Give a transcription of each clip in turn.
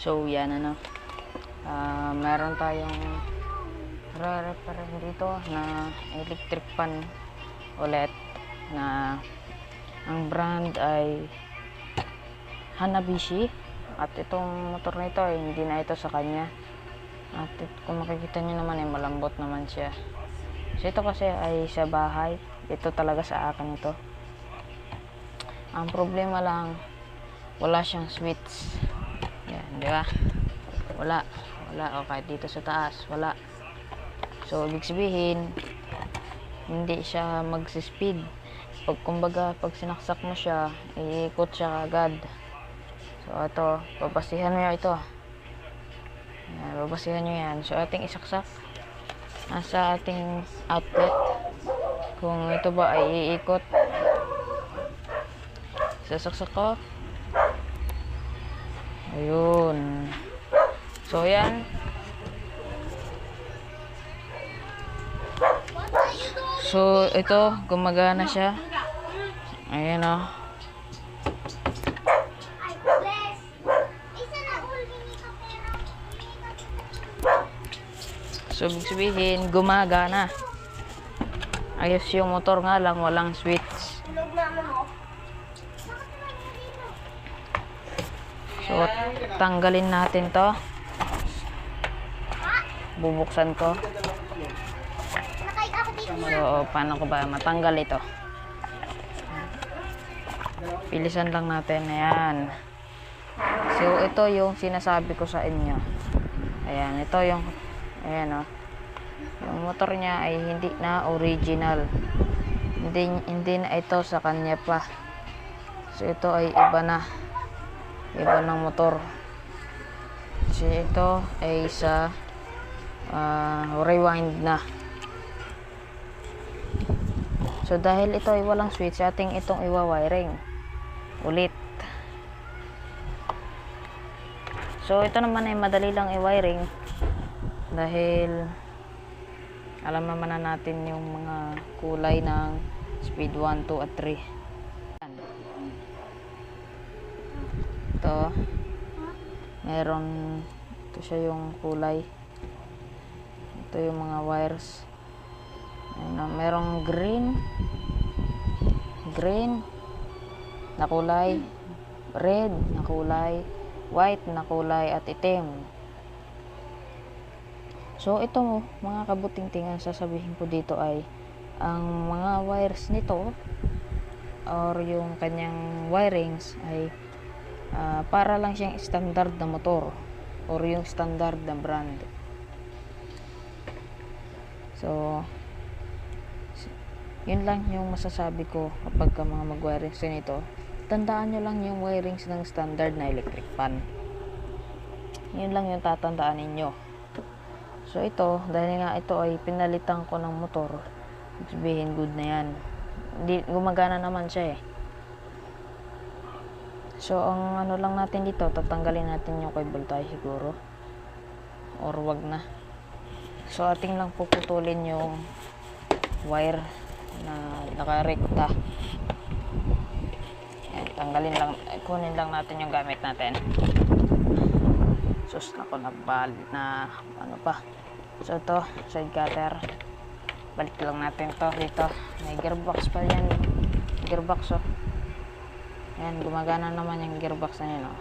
So yan meron tayong re-repair dito na electric fan ulit na ang brand ay Hanabishi, at itong motor na ito ay hindi na ito sa kanya, at kung makikita nyo naman ay malambot naman siya. So ito kasi ay sa bahay, ito talaga sa akin ito. Ang problema lang, wala siyang switch. Yan, di ba? Wala o kahit dito sa taas wala. So ibig sabihin hindi siya magsi-speed. Pag sinaksak mo siya, iikot siya agad. So ito, babasihan mo ito. Yan, babasihan nyo yan. So ating isaksak nasa ating outlet kung ito ba ay iikot. Sasaksak ko. Ayun. So yan. So ito, gumagana siya. Ayan o. So ibig sabihin, gumagana. Ayos yung motor, nga lang walang switch. So tanggalin natin to. Bubuksan ko. So paano ko ba matanggal ito? Pilisan lang natin. Ayan. So ito yung sinasabi ko sa inyo. Ayan, ito yung ayan o. Yung motor niya ay hindi na original. Hindi na ito sa kanya pa. So ito ay iba na. Iba ng motor. So ito ay sa rewind na. So dahil ito ay walang switch, ating itong iwa-wiring ulit. So ito naman ay madali lang i-wiring dahil alam naman na natin yung mga kulay ng speed 1, 2 at 3. Ito meron, ito siya yung kulay. Ito yung mga wires. Merong green na kulay, red na kulay, white na kulay, at itim. So ito mga kabuting-tingan, sasabihin ko dito ay ang mga wires nito or yung kanyang wirings ay para lang siyang standard na motor or yung standard na brand. So yun lang yung masasabi ko kapag mga mag-wirings nito. Tandaan nyo lang yung wirings ng standard na electric fan. Yun lang yung tatandaan ninyo. So ito, dahil nga ito ay pinalitan ko ng motor, sabihin good na yan. Gumagana naman siya eh. So ang ano lang natin dito, tatanggalin natin yung cable tie siguro, or wag na. So ating lang puputulin yung wire na nakarekta. Yan, tanggalin lang, kunin lang natin yung gamit natin. Sus, ako nagbalit na ano pa. So ito, side cutter, balik lang natin to dito. May gearbox pa yan, gearbox oh. Yan, gumagana naman yung gearbox na yun oh.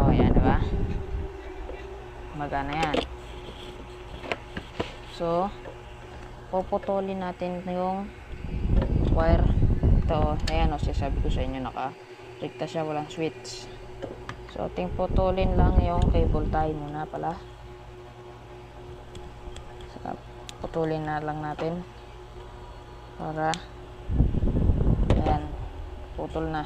Oh yan, diba? Gumagana yan. So puputulin natin yung wire. Ito, ayan o, sabi ko sa inyo, naka-rekta siya, walang switch. So ating putulin lang yung cable tie muna pala. So, putulin na lang natin para ayan, putol na.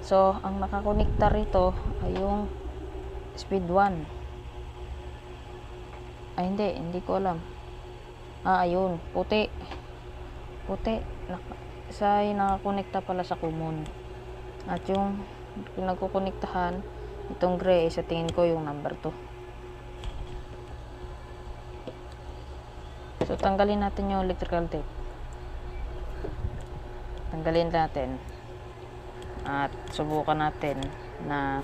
So ang nakakonekta rito ay yung speed 1. Ay hindi ko alam. Ayun, puti nakakonekta pala sa common, at yung pinagkukonektahan itong gray sa tingin ko yung number 2. So tanggalin natin yung electrical tape, tanggalin natin at subukan natin na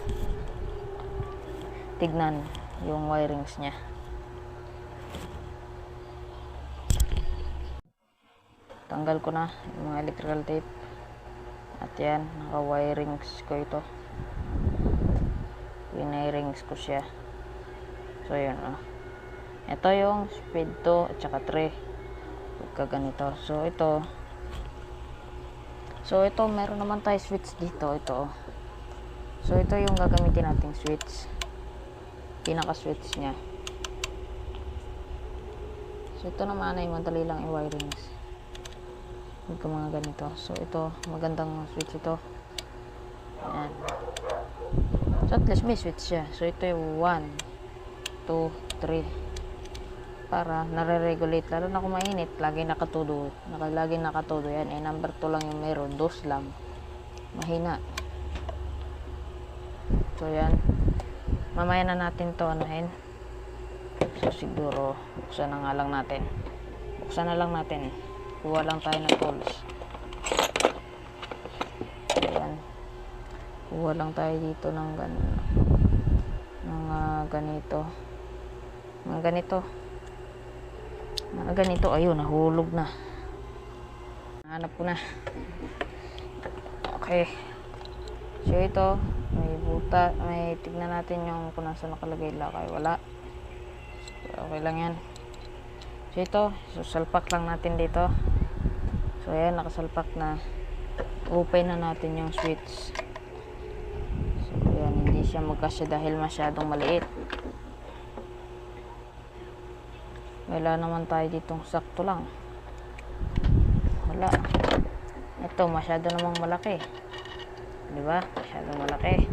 tignan yung wirings niya. Tanggal ko na yung mga electrical tape. At yan, naka-wirings ko ito. Winirings ko siya. So yun, ito yung speed 2 at saka 3. Pagka ganito. So ito meron naman tayo switch dito. Ito. So ito yung gagamitin nating switch. Pinaka-switch niya. So ito naman ay madali lang i-wirings. Yung mga ganito. So ito, magandang switch ito. Ayan. So at least may switch siya. So ito yung 1, 2, 3. Para nare-regulate. Lalo na kung mainit, lagi nakatudo. Lagi nakatudo yan. Eh number 2 lang yung meron. 2 lang. Mahina. So yan. Mamaya na natin to anahin. So siguro, buksan na nga lang natin. Buksan na lang natin. Kuha lang tayo ng tools. Ayan. Kuha lang tayo dito ng ganito. Mga ganito. Ayun, nahulog na. Hanap ko na. Okay. So ito, may tignan natin yung kung nasa nakalagay lakay. Wala. So, okay lang yan. So ito, salpak lang natin dito. So ayan, nakasalpak na. Open na natin yung switch. So ayan, hindi siya magkasya dahil masyadong maliit. Wala naman tayo ditong sakto lang. Wala. Ito, masyado namang malaki. Diba? Masyadong malaki.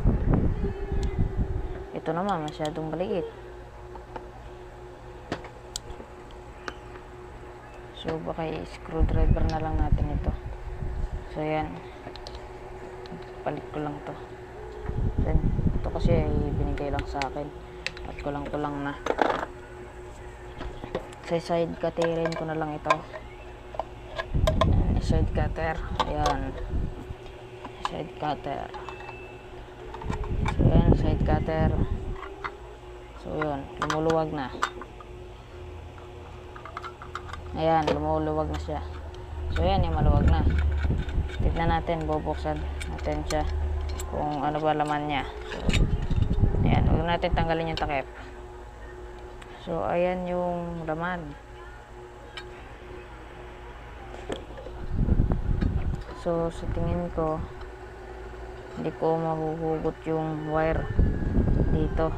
Ito naman, masyadong maliit. So, baka i-screwdriver na lang natin ito. So, yan. Palit ko lang to. Then, ito kasi ay binigay lang sa akin. At kulang-kulang na. Sa side cutterin ko na lang ito. Side cutter. Ayan. Side cutter. So, yan. Side cutter. So, yun. Lumuluwag na. Ayan, lumuluwag na siya. So, yan, yung maluwag na. Tignan natin, bubuksan natin siya kung ano ba laman niya. So, ayan, huwag natin tanggalin yung takip. So, ayan yung laman. So, sa tingin ko, hindi ko mahuhugot yung wire dito.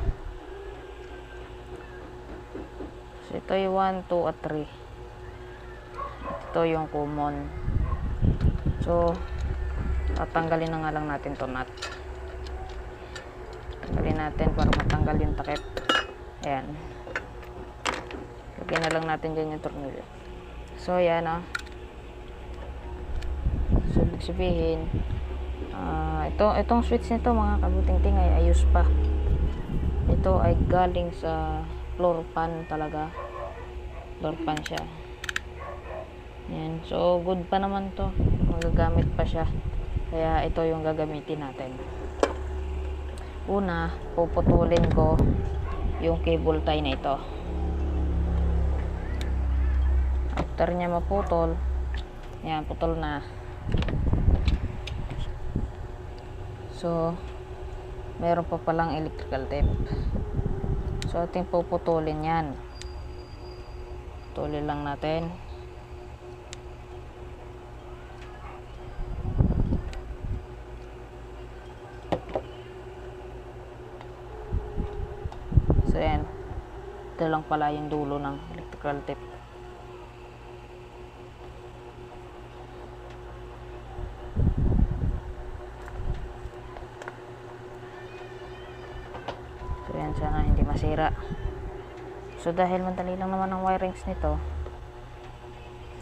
So, ito yung 1, 2, at 3. Ito yung common. So, tatanggalin na nga lang natin to nut. Tanggalin natin para matanggal yung takip. Ayan. Lagyan na lang natin dyan yung tornilyo. So, ayan o. So, ibig sabihin, itong switch nito mga kabuting-ting ay ayos pa. Ito ay galing sa floor pan talaga. Floor pan siya. Ayan. So, good pa naman to. Magagamit pa siya. Kaya, ito yung gagamitin natin. Una, puputulin ko yung cable tie na ito. After niya maputol, yan, putol na. So, meron pa palang electrical tape. So, ating puputulin yan. Putulin lang natin. So, yan. Ito lang pala yung dulo ng electrical tape. Sana hindi masira. So dahil madali lang naman ang wirings nito,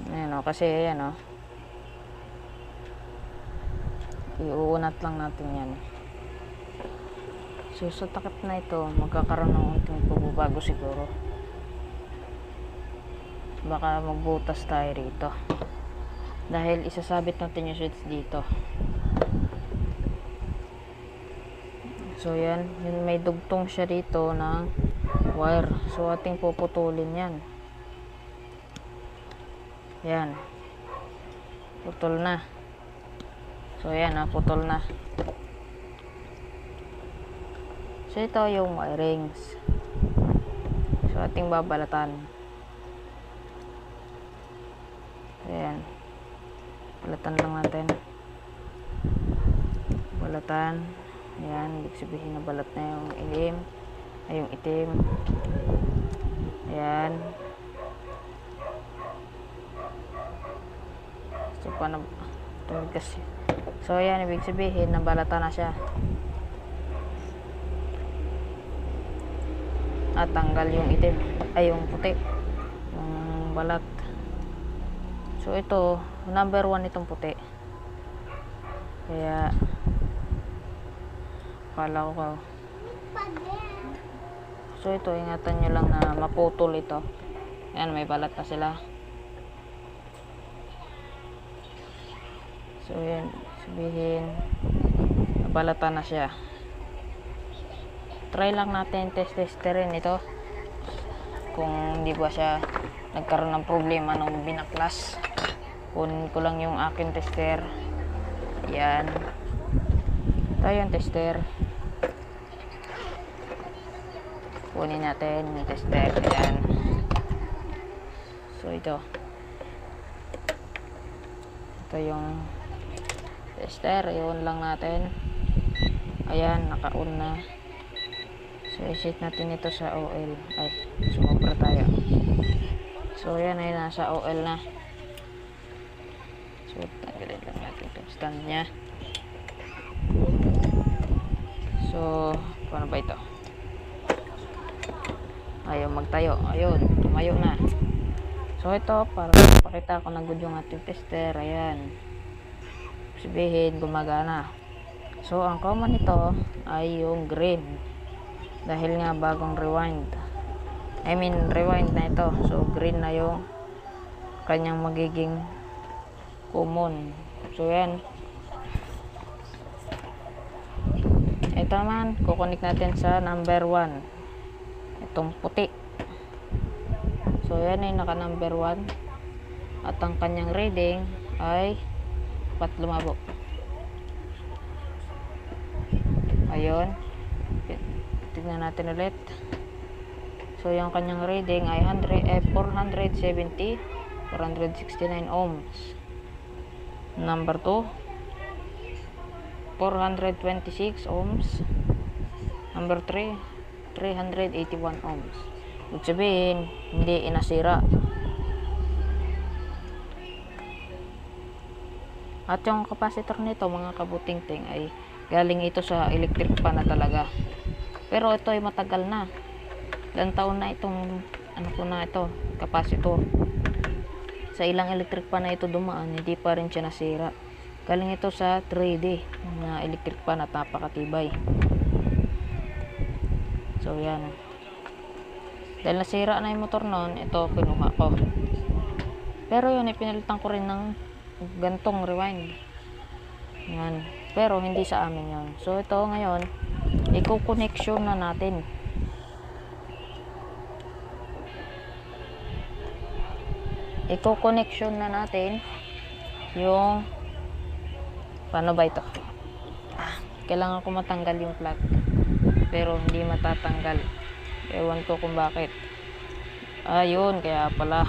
ayan o, kasi ayan o, iuunat lang natin yan. So sa takip na ito, magkakaroon ng unting pagbabago siguro. Baka magbutas tayo rito dahil isasabit natin yung switch dito. So yan, yun, may dugtong siya dito ng wire. So ating puputulin yan. Yan. Putol na. So yan, putol na. So ito yung wirings. So ating babalatan. Ayan. Balatan lang natin. Balatan. Ayan, ibig sabihin na balat na yung ilim. Ay, yung itim. Ayan. So paano tumig kasi. So ayan, ibig sabihin na balatan na siya. At tanggal yung itim, ay yung puti, yung balat. So ito, number 1 itong puti. Kaya kala ko. So ito, ingatan nyo lang na maputol ito. Ayan, may balat na sila. So yan, sabihin nabalatan na siya. Try lang natin testerin ito kung hindi ba siya nagkaroon ng problema nung binaklas. Kunin ko lang yung akin tester. Yan, ito yung tester. Kunin natin yung tester. Yan. So ito yung tester. Iyon lang natin. Ayan, naka-on na. So iset natin ito sa OL. Ay, sumobra tayo. So ayan, ay nasa OL na. So tanggalin lang natin itong stand nya. So paano ba ito? Ayaw magtayo. Ayun, tumayo na. So ito, para pakita ko na good yung ating tester. Ayan, sabihin gumagana. So ang common nito ay yung green, dahil nga bagong rewind na ito. So green na yung kanyang magiging common. So yan, ito naman kukonek natin sa number 1, itong puti. So yan ay naka number 1 at ang kanyang reading ay 4 lumabo. Ayun, tignan natin ulit. So yung kanyang reading ay 469 ohms. Number 2, 426 ohms. Number 3, 381 ohms. Ibig sabihin, hindi inasira. At yung capacitor nito, mga kabuting-ting, ay galing ito sa electric pan na talaga. Pero ito ay matagal na. Ilang taon na itong capacitor. Sa ilang electric pan na ito dumaan, hindi pa rin siya nasira. Galing ito sa 3D na electric pan at napakatibay. So yan. Dahil nasira na yung motor noon, ito kinuha ko. Pero yun, ipinalitan ko rin ng gantong rewind. Yan. Pero hindi sa amin yun. So ito ngayon, i-connection na natin. I-connection na natin yung, paano ba ito? Kailangan ko matanggal yung plug, pero hindi matatanggal. Ewan ko kung bakit. Ayun, kaya pala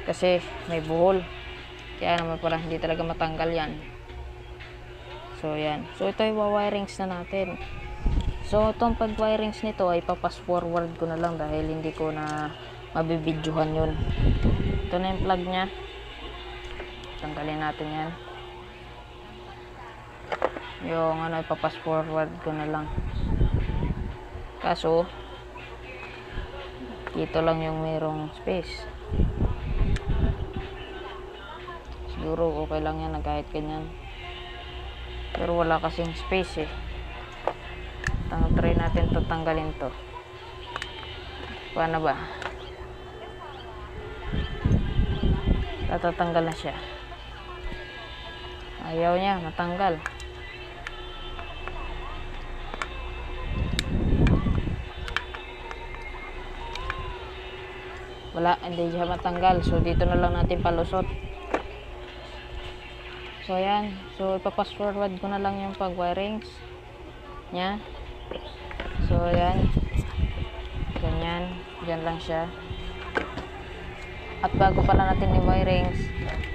kasi may buhol, kaya naman pala hindi talaga matanggal yan. So yan, so ito ay wirings na natin. So itong pag wirings nito ay papas forward ko na lang dahil hindi ko na mabibidyohan yun. Ito na yung plug nya, tanggalin natin yan. Yung ipapas forward ko na lang, kaso dito lang yung mayroong space. Siguro okay lang yan na kahit ganyan, pero wala kasing space eh. Try natin tatanggalin to. Paano ba? Tatatanggal na siya. Ayaw niya matanggal. wala, hindi siya matanggal. So dito na lang natin palusot. So ayan, so ipapass forward ko na lang yung pag wirings nya. So ayan, ganyan, dyan lang siya. At bago pala natin i-wirings,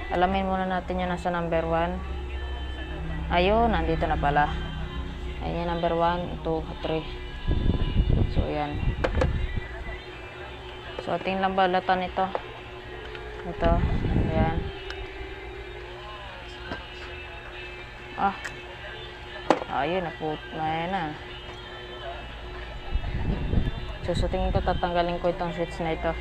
alamin muna natin yung nasa number 1. Ayun, nandito na pala. Ayun yung number 1, 2, 3. So ayan. So ating lang balatan ito. Ito, ayan. Ayun, na yan na. So sa tingin ko, tatanggalin ko itong switch na ito.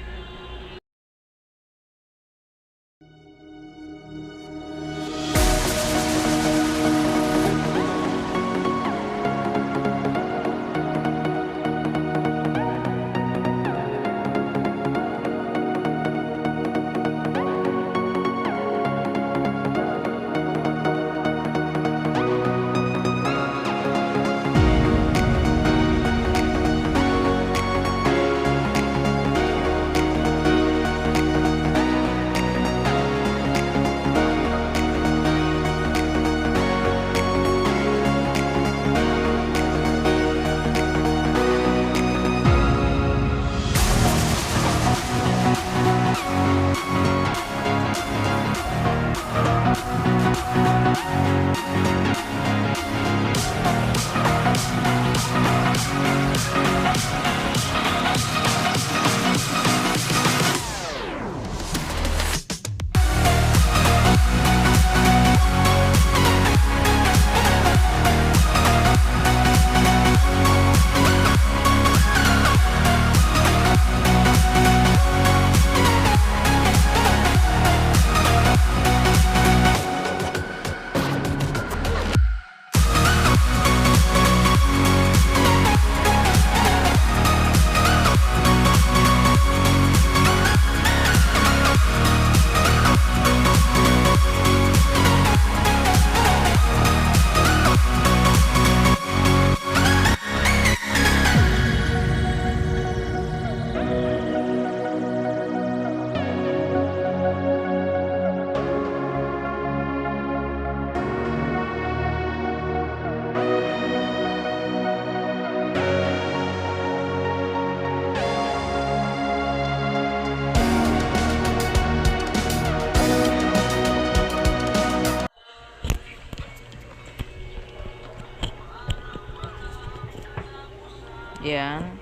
Yan.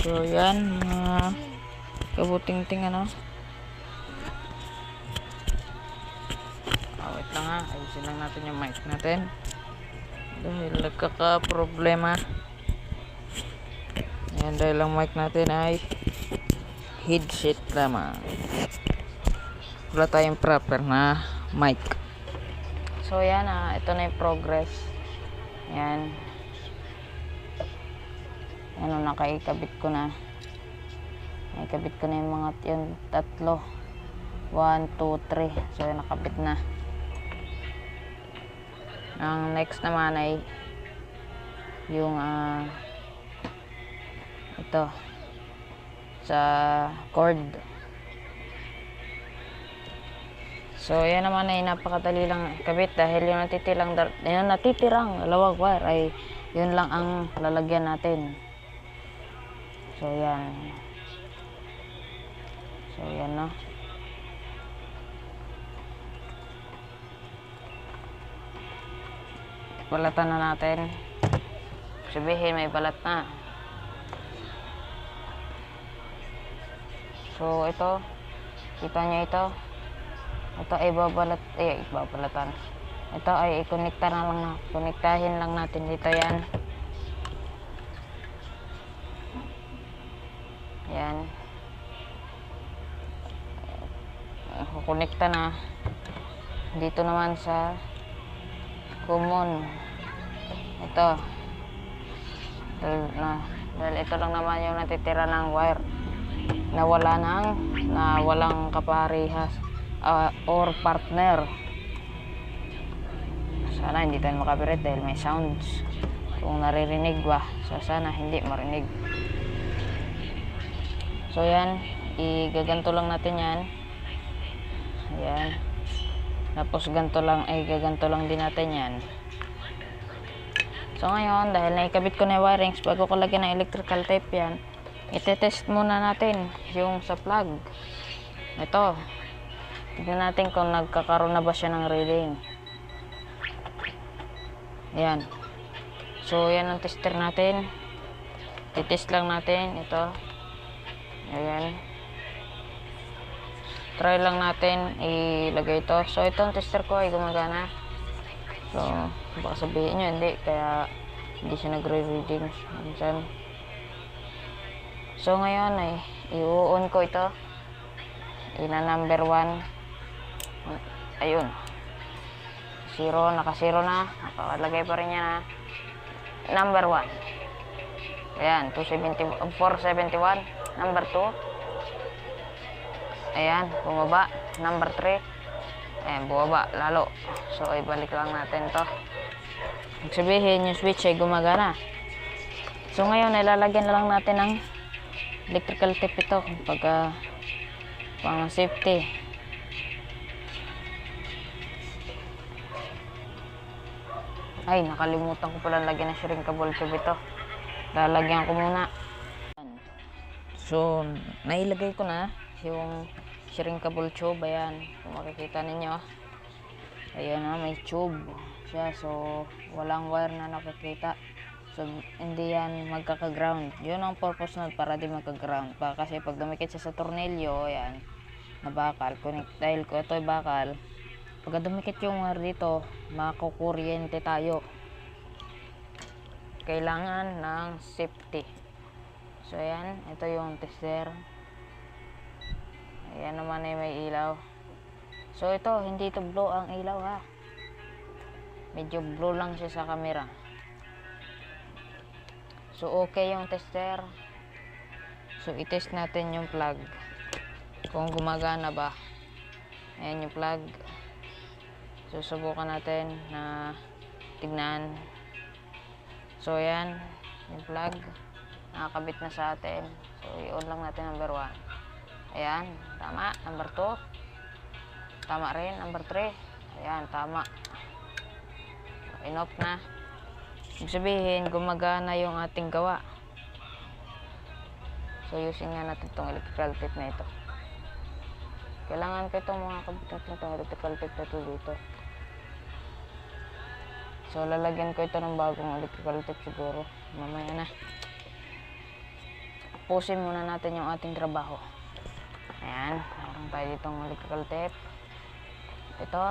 So yan, mga kabuting-ting ano. Wait lang ha, ayusin lang natin yung mic natin dahil nagkaka-problema. Yan, dahil ang mic natin ay headset lamang, wala tayong proper na mic. So yan, ito na yung progress. Yan. Ano, nakaikabit ko na. Naikabit ko na yung mga yung tatlo. 1, 2, 3. So yan, nakabit na. Ang next naman ay yung ito sa cord. So yan naman ay napakadali lang kabit dahil yung natitirang dalawang wire ay yun lang ang lalagyan natin. So yan. So yan, no. Balatan na natin. Sabihin may balat na. So ito, kita nyo ito. Ito ay ibabalatan. Ito ay konektahin lang natin dito yan. Yan. Kukonekta na. Dito naman sa common. Ito. Dahil ito lang naman yung natitira ng wire na walang kaparehas or partner. Sana hindi tayo makapirit dahil may sounds kung naririnig ba. So sana hindi marinig. So yan, igaganto lang natin yan. Ayan. Tapos ganto lang, ay gaganto lang din natin yan. So ngayon, dahil naikabit ko na yung wirings, bago ko lagyan ng electrical tape yan, itetest muna natin yung sa plug. Ito. Tignan natin kung nagkakaroon na ba siya ng reading. Ayan. So yan ang tester natin. Titest lang natin ito. Ayan. Try lang natin ilagay ito. So itong tester ko ay gumagana. So baka sabihin nyo hindi, kaya hindi siya nagre-reading minsan. So ngayon ay i-on ko ito. Ina number 1. Ayun. 0, naka-0 na. Nakalagay pa rin yan na number 1. Ayan, 471. Number 2. Ayan, bumaba. Number 3. Ayan, bumaba lalo. So, ibalik lang natin to. Sabihin, yung switch ay gumagana. So, ngayon, ilalagyan na lang natin ng electrical tape ito pag pang safety. Ay, nakalimutan ko pala lagyan ng shrinkable tube ito. Lalagyan ko muna. So, nailagay ko na yung shrinkable tube. Ayan, kung makikita ninyo. Ayan na, may tube siya. So, walang wire na nakikita. So, hindi yan magkaka-ground. Yun ang purpose nun, para di magka-ground pa. Kasi pag dumikit siya sa tornilyo, ayan, na bakal. Dahil ko ito ay bakal. Pag dumikit yung wire dito, makukuryente tayo. Kailangan ng safety. So, ayan. Ito yung tester. Ayan naman ay may ilaw. So, ito. Hindi ito blue ang ilaw, ha. Medyo blue lang siya sa camera. So, okay yung tester. So, itest natin yung plug. Kung gumagana ba. Ayan yung plug. Susubukan natin na tignan. So, ayan. Yung plug. Nakakabit na sa atin. So, i-on lang natin number 1. Ayan. Tama. Number 2. Tama rin. Number 3. Ayan. Tama. So, in-off na. Ibig sabihin, gumagana yung ating gawa. So, using nga natin itong electrical tape na ito. Kailangan ko itong mga kabitan itong electrical tape na ito dito. So, lalagyan ko ito ng bagong electrical tape siguro. Mamaya na. Tapusin muna natin yung ating trabaho. Ayan. Meron tayo ditong electrical tape. Ito.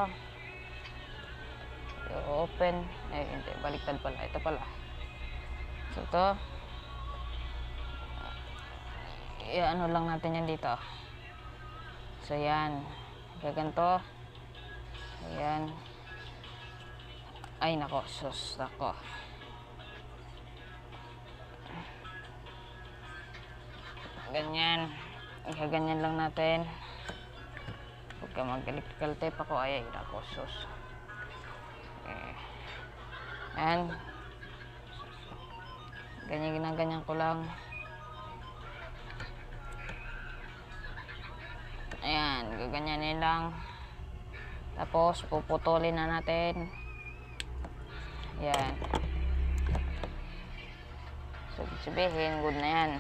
I-open. Eh, hindi. Baliktad pala. Ito pala. So, ito. I-ano lang natin yan dito. So, yan. Gaganto. Ayan. Ay, nako. Sus, nako. Ganyan. Ikaganyan lang natin. Huwag ka mag-electrical tape ako. Ay, nako. Sus. Okay. Ayan. Ganyan, ginaganyan ko lang. Ayan, gaganyanin lang. Tapos, puputulin na natin. Ayan. So, sabihin, good na yan.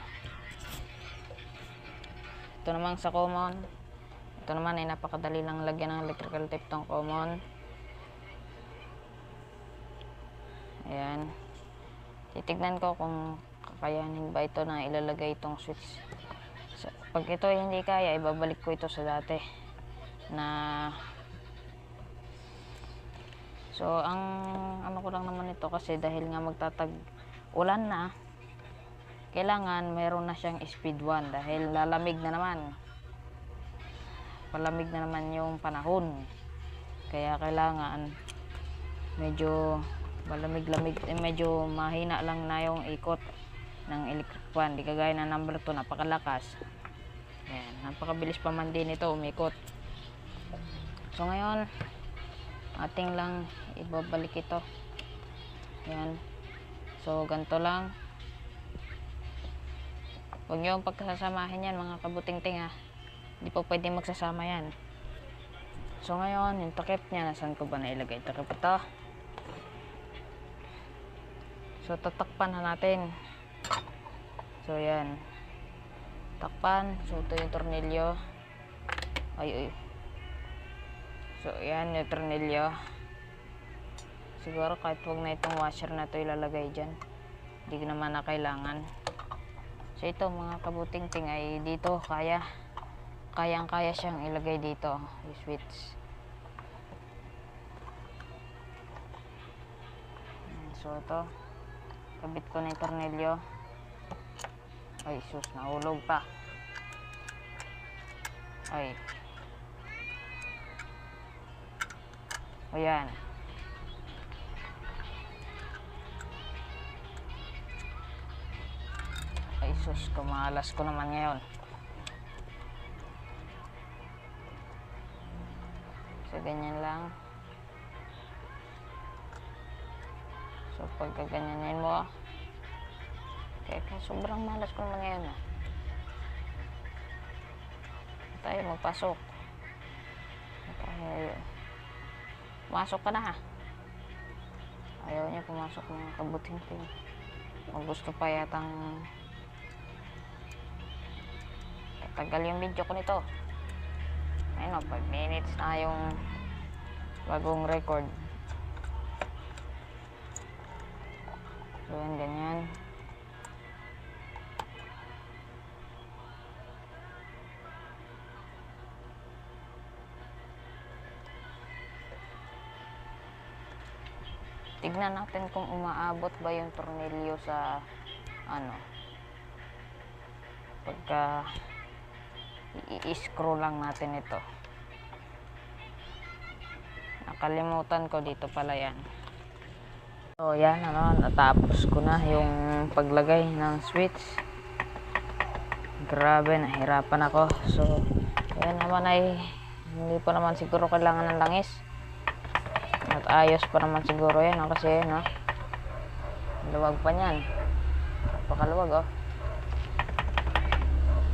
Ito naman sa common. Ito naman ay napakadali lang lagyan ng electrical tape tong common. Ayan. Titignan ko kung kakayanin ba ito na ilalagay itong switch. So, pag ito ay hindi kaya, ibabalik ko ito sa dati. So, ang ano ko lang naman ito kasi dahil nga ulan na, kailangan meron na siyang speed 1 dahil lalamig na naman. Palamig na naman yung panahon. Kaya kailangan medyo malamig-lamig, medyo mahina lang na yung ikot ng electric fan. Di kagaya na number 2, napakalakas. Ayan, napakabilis pa man din ito umikot. So ngayon, ating lang ibabalik ito. Ayan. So ganito lang. Huwag niyo ang pagkasamahin yan mga kabuting-ting ha. Hindi po pwede magsasama yan. So ngayon, yung takip niya, nasaan ko ba nailagay? Takip ito. So tatakpan na natin. So yan. Takpan. So ito yung tornilyo. Ay. So yan yung tornilyo. Siguro kahit wag na itong washer na ito ilalagay dyan. Hindi naman na kailangan. So ito mga kabuting-ting ay dito kayang-kaya siyang ilagay dito yung switch. So ito kabit ko na yung tornilyo. Ay sus, nahulog pa. Ay. Ayan. Ay sus, kumalas ko naman ngayon. So ganyan lang. So pagka ganyanin mo, kaya sobrang malas ko naman ngayon ah. Tayo magpasok. Tayo. Pumasok ka na ha. Ayaw niya pumasok ng kabuting-ting. Kung gusto pa yatang tagal yung video ko nito. Ayun o, 5 minutes na yung bagong record. So yan, ganyan. Tignan natin kung umaabot ba yung tornilyo sa pagka i-screw lang natin ito. Nakalimutan ko dito pala yan. So yan, natapos ko na yung paglagay ng switch. Grabe, nahirapan ako. So yan naman ay hindi pa naman siguro kailangan ng langis. At ayos pa naman siguro yan kasi luwag pa niyan. Napakaluwag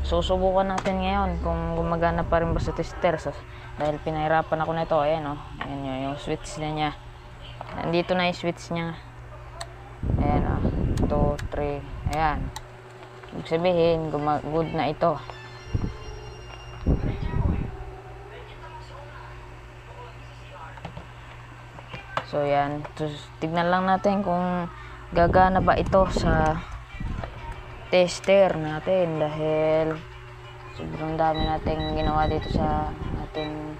Susubukan natin ngayon kung gumagana pa rin ba sa tester. Dahil pinahirapan ako nito. Ayan ayan yung switch niya. Nandito na yung switch niya. Ayan 2, 3. Ayan. Ibig sabihin, good na ito. So yan. Tignan lang natin kung gagana ba ito sa tester natin dahil sobrang dami nating ginawa dito sa ating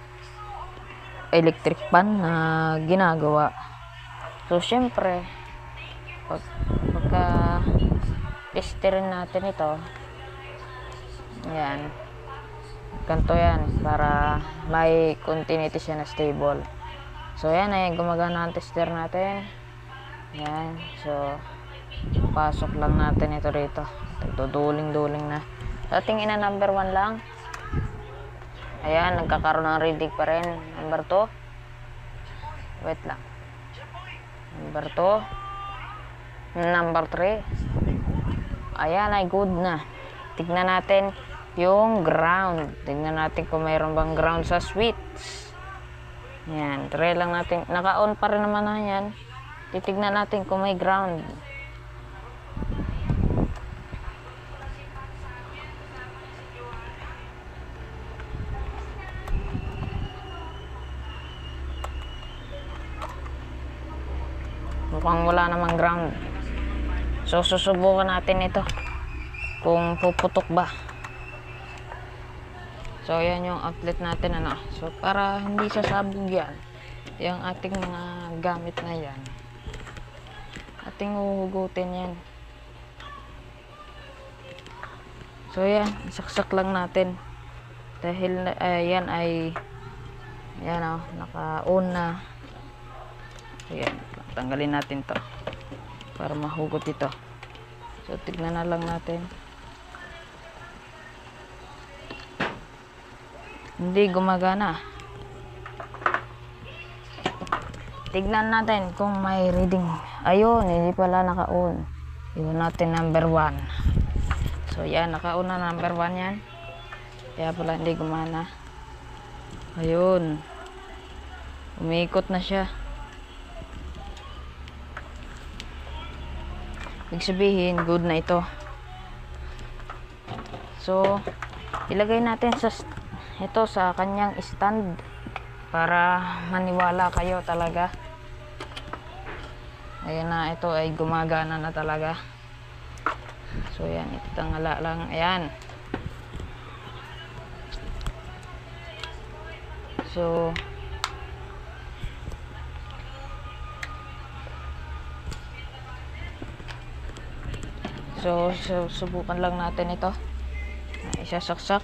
electric pan na ginagawa. So syempre pagka testerin natin ito, yan, ganito yan para may continuity siya na stable. So yan ay gumagana ang tester natin. Yan, so pasok lang natin ito rito. Duduling-duling na. Sa ating ina number 1 lang. Ayan, nagkakaroon ng reading pa rin. Number 2. Wait lang. Number 2. Number 3. Ayan, ay good na. Tignan natin yung ground. Tignan natin kung mayroon bang ground sa switch. Ayan, try lang natin. Naka-on pa rin naman na yan. Titignan natin kung may ground. Mukhang wala namang ground. So susubukan natin ito kung puputok ba. So yan yung outlet natin So para hindi sasabog yan yung ating mga gamit na yan, ating uhugutin yan. So yan, saksak lang natin dahil yan ay naka-on na. So yan, tanggalin natin to para mahugot ito. So tignan na lang natin. Hindi gumagana. Tignan natin kung may reading. Ayun, hindi pala naka-on. Iwan natin number 1. So So yan, nakauna number 1 yan. Kaya pala hindi gumana. Ayun. Umiikot na siya. Ibig sabihin, good na ito. So, ilagay natin ito sa kanyang stand para maniwala kayo talaga. Ayan na, ito ay gumagana na talaga. So yan, itangala lang. Ayan. So subukan lang natin ito. Isasaksak.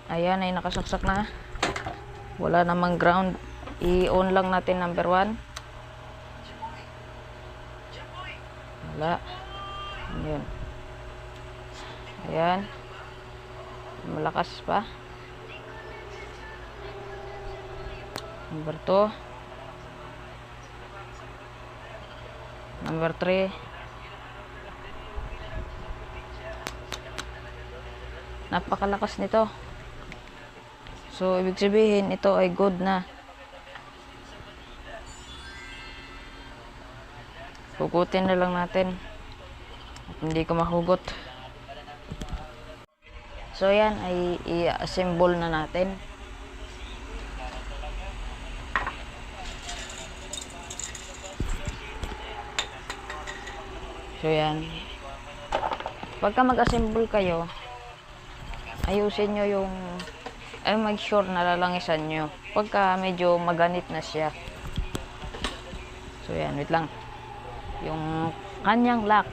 Ayan, ay nakasaksak na. Wala namang ground. I-on lang natin number 1. Wala. Ayan. Ayan. Malakas pa. Number 2. Number 3. Napakalakas nito. So, ibig sabihin, ito ay good na. Hugutin na lang natin. At hindi ko mahugot. So, yan ay i-assemble na natin. So, yan. Pagka mag-assemble kayo, ayusin nyo yung make sure na lalangisan nyo pagka medyo maganit na siya. So yan, wait lang. Yung kanyang lock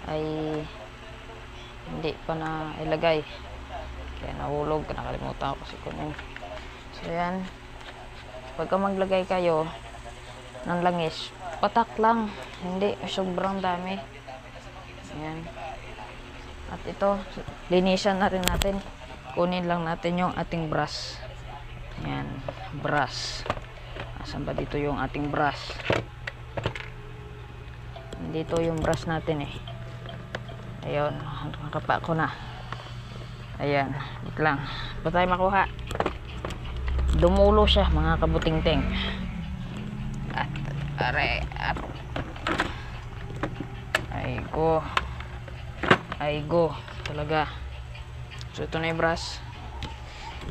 ay hindi pa na ilagay, kaya nahulog, nakalimutan ko kasi kunin. So yan, pagka maglagay kayo ng langis, patak lang, hindi sobrang dami. Yan. At ito, linisan na rin natin. Kunin lang natin yung ating brush. Ayan, brush. Asan ba dito yung ating brush? Dito yung brush natin eh. Ayun, nakapa ko na. Ayan, wait lang. Pa tayo makuha. Dumulo siya, mga kabuting-ting. At, ay go talaga. So ito na yung brush,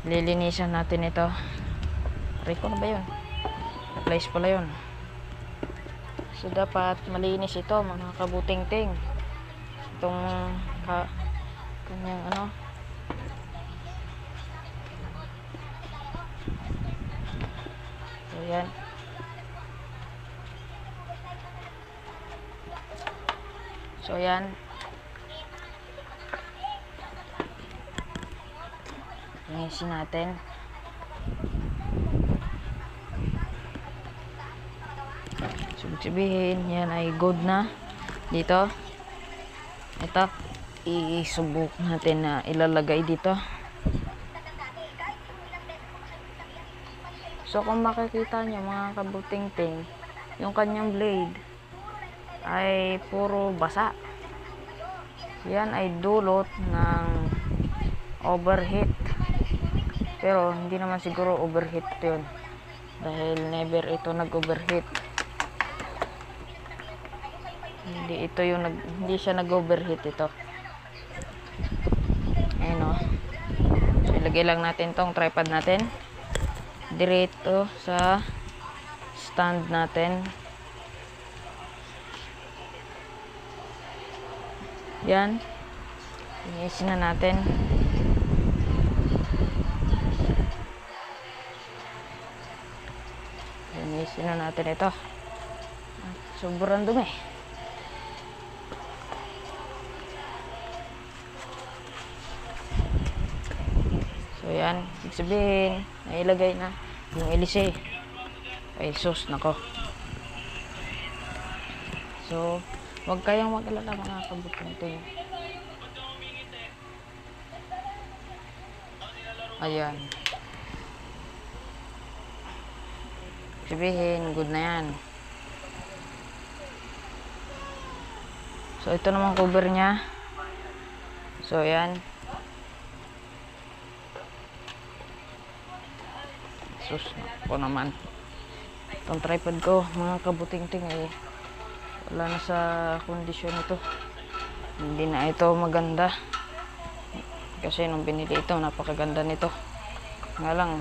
lilinisan natin ito. Rico na ba yun? Place pala yun. So dapat malinis ito, mga kabuting-ting. Itong kanyang ano, so yan. So yan, linisin natin. So sabihin, yan ay good na. Dito, ito, isubok natin na ilalagay dito. So kung makikita nyo, mga kabuting-ting, yung kanyang blade ay puro basa. Yan ay dulot ng overheat. Pero hindi naman siguro overheat yun, dahil never ito nag-overheat. Hindi siya nag-overheat ito. Ayun o. So ilagay lang natin tong tripod natin direto sa stand natin. Yan, linisin na natin. Linisin na natin ito. Sobrang dumi. So yan, ibig sabihin, nailagay na yung elise. Ay sus, nako. So huwag kayong mag-alala, mga kabuting-ting. Ayan. Sabihin, good na yan. So ito naman cover niya. So yan. Sus, ako naman. Itong tripod ko, mga kabuting-ting eh. Wala na sa kondisyon ito. Hindi na ito maganda. Kasi nung binili ito, napakaganda nito. Nga lang,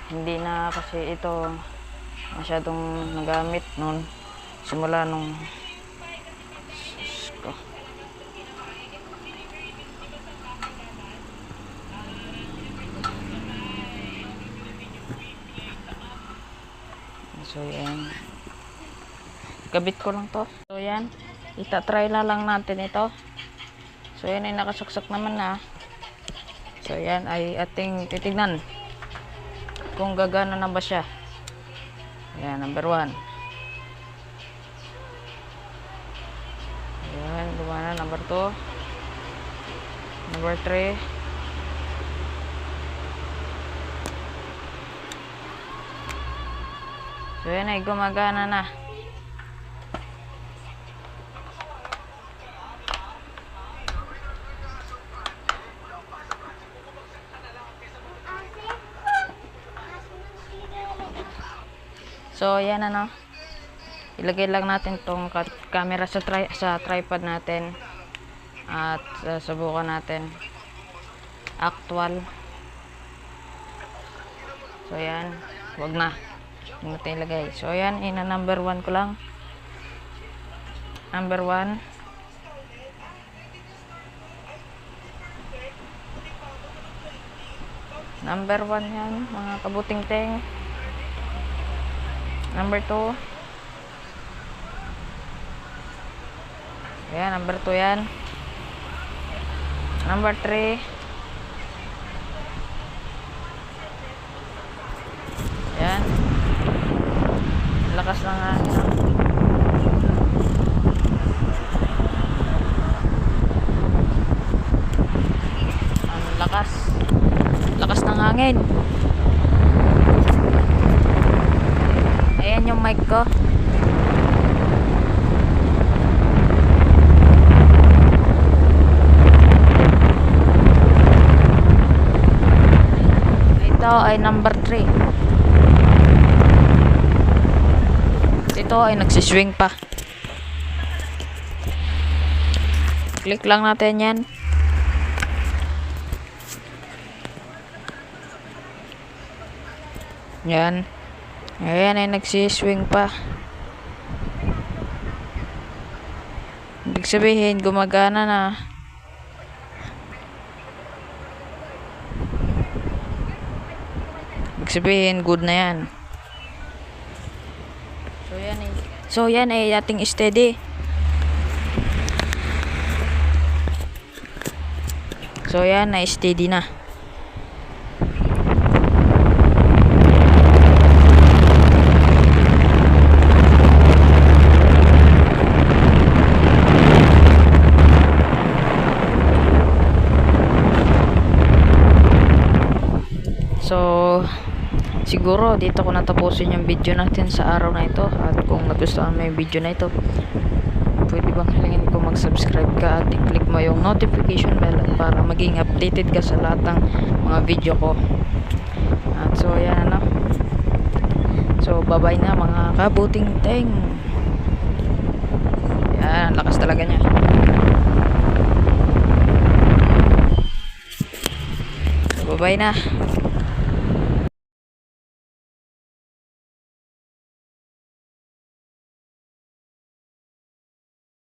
hindi na kasi ito masyadong nagamit noon. Simula nung so yan, kabit ko lang to. So yan, itatry na lang natin ito. So yan ay nakasaksak naman na. So yan ay ating titignan kung gagana na ba siya. Yan, number 1. Yan, gumana. Number 2, number 3. So yan ay gumagana na. So yan ano. Ilagay lang natin tong camera sa tripod natin at subukan natin. Actual. So yan, wag na. Hindi natin ilagay. So yan, ina number 1 ko lang. Number 1. Number 1 yan, mga kabuting-ting. Number 2. Ayan, number 2 yan. Number 3. Ayan. Lakas na nga. Lakas. Lakas ng hangin. Ayan yung mic ko. Ito ay number 3. Ito ay nagsiswing pa. Click lang natin yan. Yan. Ayan ay nagsiswing pa. Ibig sabihin gumagana na. Ibig sabihin good na yan. So yan ay ating steady. So yan ay steady na. So, siguro dito ko natapusin yung video natin sa araw na ito. At kung nagustuhan mo yung video na ito, pwede bang hilingin ko mag-subscribe ka at i-click mo yung notification bell para maging updated ka sa lahat ng mga video ko. At so, yan ano. So, bye-bye na mga kabuting-ting. Yan, lakas talaga niya. So, bye-bye na.